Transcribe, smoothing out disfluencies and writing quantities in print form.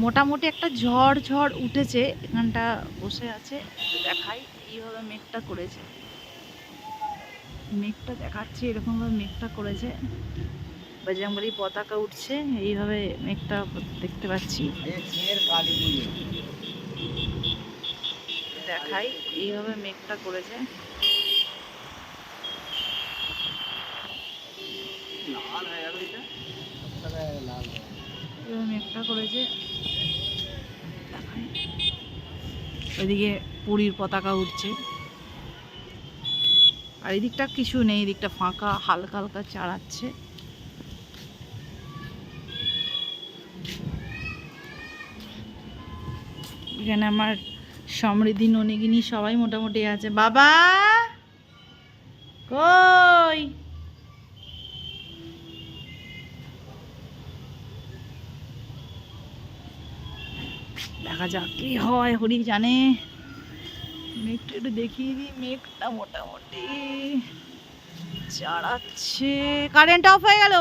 মোটামুটি একটা ঝড় ঝড় উঠেছে, এখানটা বসে আছে দেখাই। এইভাবে মেঘটা করেছে, মেঘটা দেখাচ্ছে এরকমভাবে মেঘটা করেছে। বজরংবলী পতাকা উঠছে, এইভাবে মেঘটা দেখতে পাচ্ছি। দেখাই, এইভাবে মেঘটা করেছে। এইভাবে মেঘটা করেছে, দেখাই। ওইদিকে পুরীর পতাকা উঠছে, আর এদিকটা কিছু নেই, এদিকটা ফাঁকা, হালকা হালকা চালাচ্ছে। এখানে আমার সমৃদ্ধি, ননিগিনী সবাই মোটামুটি আছে। বাবা কই? দেখা যাক কি হয়, হরি জানে। মেঘটা একটু দেখিয়ে দিই, মেঘটা মোটামুটি চালাচ্ছে। কারেন্ট অফ হয়ে গেল।